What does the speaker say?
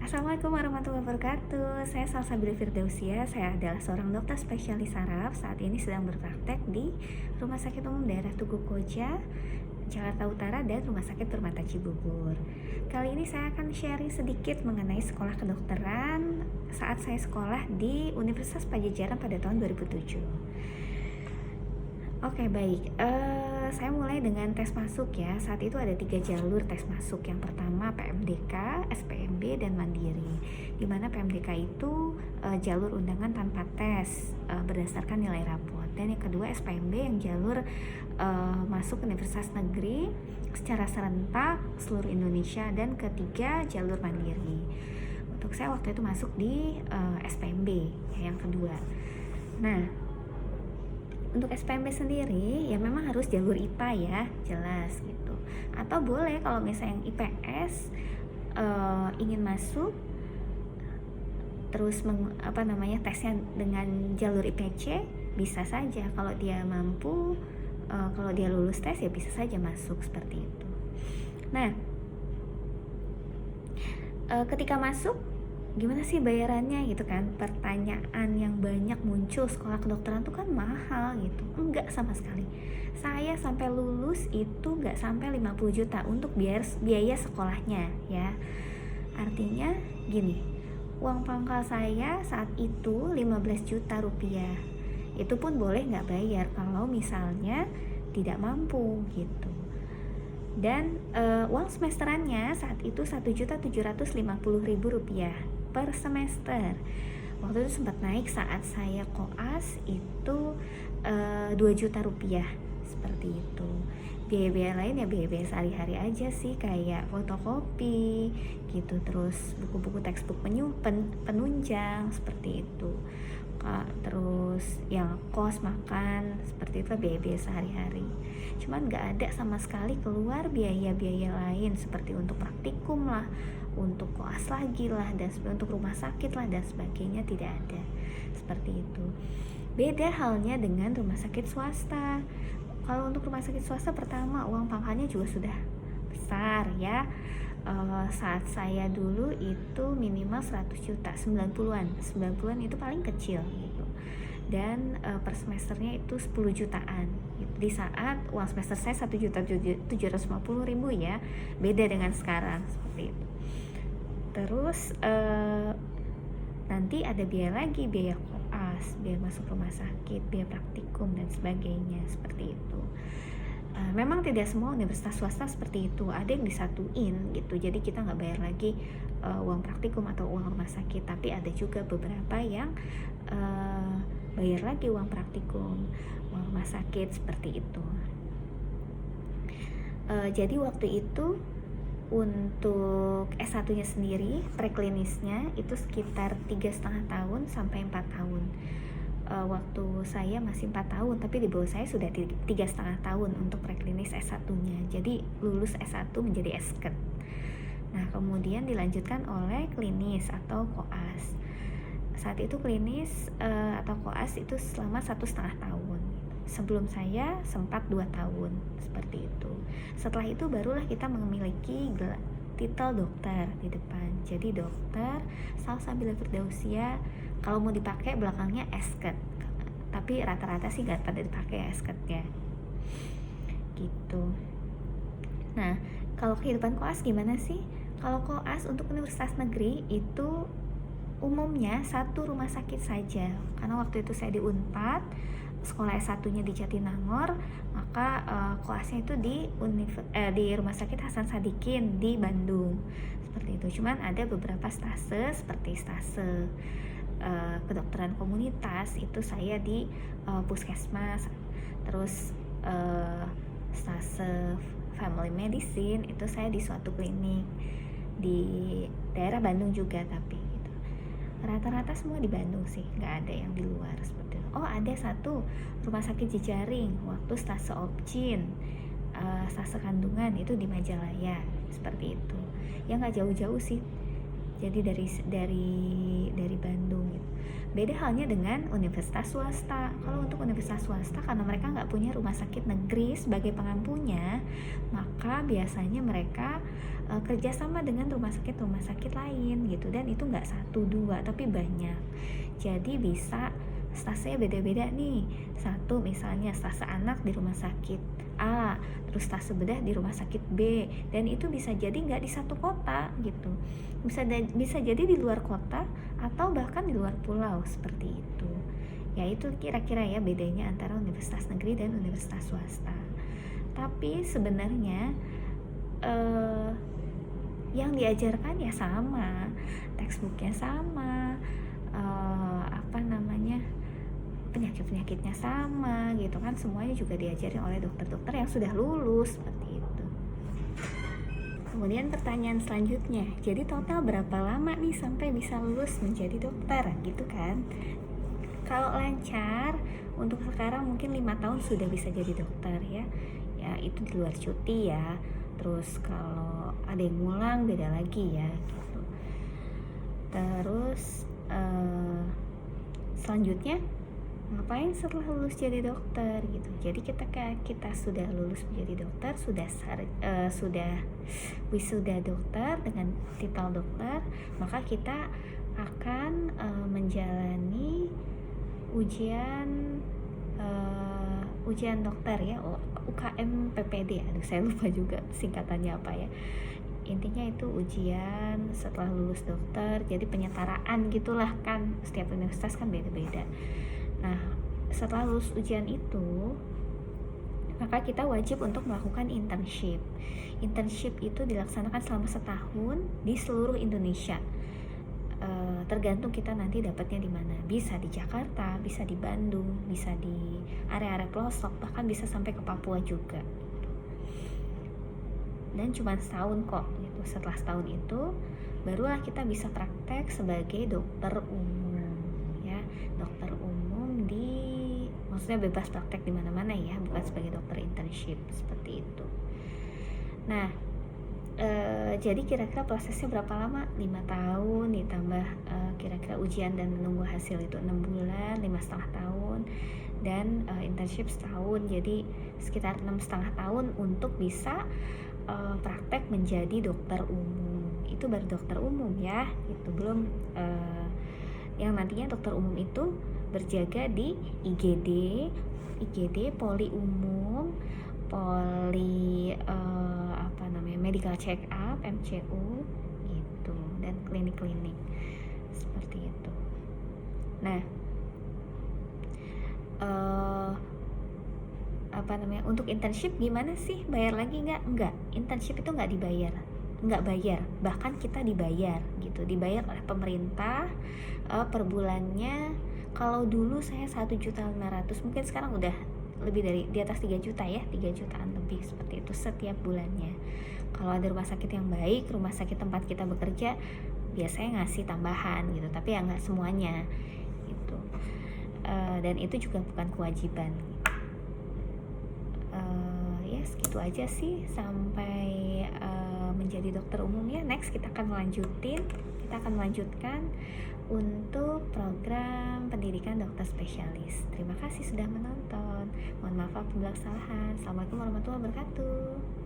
Assalamualaikum warahmatullahi wabarakatuh. Saya Salsabila Firdausia. Saya adalah seorang dokter spesialis saraf. Saat ini sedang berpraktek di Rumah Sakit Umum Daerah Tugu Koja, Jakarta Utara, dan Rumah Sakit Permata Cibubur. Kali ini saya akan sharing sedikit mengenai sekolah kedokteran saat saya sekolah di Universitas Padjadjaran pada tahun 2007. Oke, baik. Saya mulai dengan tes masuk ya. Saat itu ada 3 jalur tes masuk. Yang pertama PMDK, SPMB, dan Mandiri. Dimana PMDK itu jalur undangan tanpa tes berdasarkan nilai rapot. Dan yang kedua SPMB yang jalur masuk universitas negeri secara serentak seluruh Indonesia. Dan ketiga jalur Mandiri. Untuk saya waktu itu masuk di SPMB ya, yang kedua. Nah, untuk SPMB sendiri ya memang harus jalur IPA ya, jelas gitu. Atau boleh kalau misalnya yang IPS ingin masuk terus tesnya dengan jalur IPC, bisa saja. Kalau dia mampu, kalau dia lulus tes ya bisa saja masuk seperti itu. Nah, ketika masuk gimana sih bayarannya gitu kan, pertanyaan yang banyak muncul. Sekolah kedokteran tuh kan mahal gitu. Enggak sama sekali. Saya sampai lulus itu enggak sampai 50 juta untuk biaya sekolahnya ya. Artinya gini, uang pangkal saya saat itu 15 juta rupiah. Itu pun boleh nggak bayar kalau misalnya tidak mampu gitu. Dan uang semesterannya saat itu 1.750.000 rupiah per semester. Waktu itu sempat naik saat saya koas itu 2 juta rupiah seperti itu. Biaya-biaya lain ya biaya-biaya sehari-hari aja sih, kayak fotokopi gitu, terus buku-buku textbook penunjang seperti itu. Terus yang kos makan seperti itu, biaya-biaya sehari-hari. Cuman nggak ada sama sekali keluar biaya-biaya lain seperti untuk praktikum lah, untuk koas lagi lah, dan untuk rumah sakit lah dan sebagainya, tidak ada seperti itu. Beda halnya dengan rumah sakit swasta. Kalau untuk rumah sakit swasta, pertama uang pangkalnya juga sudah besar ya. Saat saya dulu itu minimal 100 juta, 90-an itu paling kecil gitu. Dan per semesternya itu 10 jutaan gitu. Di saat uang semester saya 1.750.000 ya, beda dengan sekarang seperti itu. Terus nanti ada biaya lagi, biaya koas, biaya masuk rumah sakit, biaya praktikum dan sebagainya seperti itu. Memang tidak semua universitas swasta seperti itu, ada yang disatuin gitu, jadi kita nggak bayar lagi uang praktikum atau uang rumah sakit, tapi ada juga beberapa yang bayar lagi uang praktikum, uang rumah sakit seperti itu. Jadi waktu itu untuk S1-nya sendiri, preklinisnya itu sekitar 3,5 tahun sampai 4 tahun. Waktu saya masih 4 tahun, tapi di bawah saya sudah 3,5 tahun untuk preklinis S1-nya. Jadi lulus S1 menjadi SKET. Nah, kemudian dilanjutkan oleh klinis atau koas. Saat itu klinis atau koas itu selama 1,5 tahun. Sebelum saya sempat 2 tahun seperti itu. Setelah itu barulah kita memiliki titel dokter di depan. Jadi dokter Salsabila Firdausia, kalau mau dipakai belakangnya SKET, tapi rata-rata sih nggak pada dipakai SKET-nya gitu. Nah, kalau kehidupan koas gimana sih? Kalau koas untuk universitas negeri itu umumnya satu rumah sakit saja, karena waktu itu saya di Unpad, sekolah S1-nya di Jatinangor, maka koasnya itu di Rumah Sakit Hasan Sadikin di Bandung seperti itu. Cuman ada beberapa stase seperti stase kedokteran komunitas, itu saya di puskesmas, terus stase family medicine itu saya di suatu klinik di daerah Bandung juga, tapi gitu. Rata-rata semua di Bandung sih, nggak ada yang di luar seperti itu. Oh, ada satu rumah sakit Jejaring waktu stase obgyn, stase kandungan itu di Majalaya seperti itu. Ya nggak jauh-jauh sih, Jadi dari Bandung gitu. Beda halnya dengan universitas swasta. Kalau untuk universitas swasta, karena mereka nggak punya rumah sakit negeri sebagai pengampunya, maka biasanya mereka kerjasama dengan rumah sakit lain gitu, dan itu nggak satu dua tapi banyak. Jadi bisa stase beda-beda nih. Satu misalnya stase anak di rumah sakit A, terus stase bedah di rumah sakit B, dan itu bisa jadi nggak di satu kota gitu, bisa jadi di luar kota atau bahkan di luar pulau seperti itu. Ya itu kira-kira ya bedanya antara universitas negeri dan universitas swasta. Tapi sebenarnya yang diajarkan ya sama, textbooknya sama, penyakit-penyakitnya sama gitu kan, semuanya juga diajarin oleh dokter-dokter yang sudah lulus seperti itu. Kemudian pertanyaan selanjutnya, jadi total berapa lama nih sampai bisa lulus menjadi dokter gitu kan? Kalau lancar untuk sekarang mungkin 5 tahun sudah bisa jadi dokter ya itu di luar cuti ya. Terus kalau ada yang ngulang beda lagi ya gitu. Terus selanjutnya ngapain setelah lulus jadi dokter gitu. Jadi kita sudah lulus menjadi dokter, sudah wisuda dokter dengan titel dokter, maka kita akan menjalani ujian dokter ya, UKM PPD. Saya lupa juga singkatannya apa ya. Intinya itu ujian setelah lulus dokter, jadi penyetaraan gitulah kan, setiap universitas kan beda-beda. Nah, setelah lulus ujian itu, maka kita wajib untuk melakukan internship. Internship itu dilaksanakan selama setahun di seluruh Indonesia. Tergantung kita nanti dapatnya di mana. Bisa di Jakarta, bisa di Bandung, bisa di area-area pelosok, bahkan bisa sampai ke Papua juga. Dan cuma setahun kok gitu. Setelah setahun itu barulah kita bisa praktek sebagai dokter umum ya. Dokter umum maksudnya bebas praktek di mana-mana ya, bukan sebagai dokter internship seperti itu. Nah, jadi kira-kira prosesnya berapa lama? 5 tahun ditambah kira-kira ujian dan menunggu hasil itu 6 bulan, 5,5 tahun, dan internship setahun, jadi sekitar 6,5 tahun untuk bisa praktek menjadi dokter umum. Itu baru dokter umum ya, itu belum yang nantinya dokter umum itu berjaga di IGD, poli umum, poli medical check up, MCU gitu, dan klinik-klinik seperti itu. Nah, untuk internship gimana sih? Bayar lagi nggak? Nggak, internship itu nggak bayar, bahkan kita dibayar gitu, dibayar oleh pemerintah per bulannya. Kalau dulu saya 1.500.000, mungkin sekarang udah lebih dari di atas 3 juta ya, 3 jutaan lebih seperti itu setiap bulannya. Kalau ada rumah sakit yang baik, rumah sakit tempat kita bekerja biasanya ngasih tambahan gitu, tapi ya nggak semuanya gitu. Dan itu juga bukan kewajiban. Ya segitu aja sih sampai menjadi dokter umum ya. Next kita akan melanjutkan untuk program pendidikan dokter spesialis. Terima kasih sudah menonton. Mohon maaf apabila kesalahan. Assalamualaikum warahmatullahi wabarakatuh.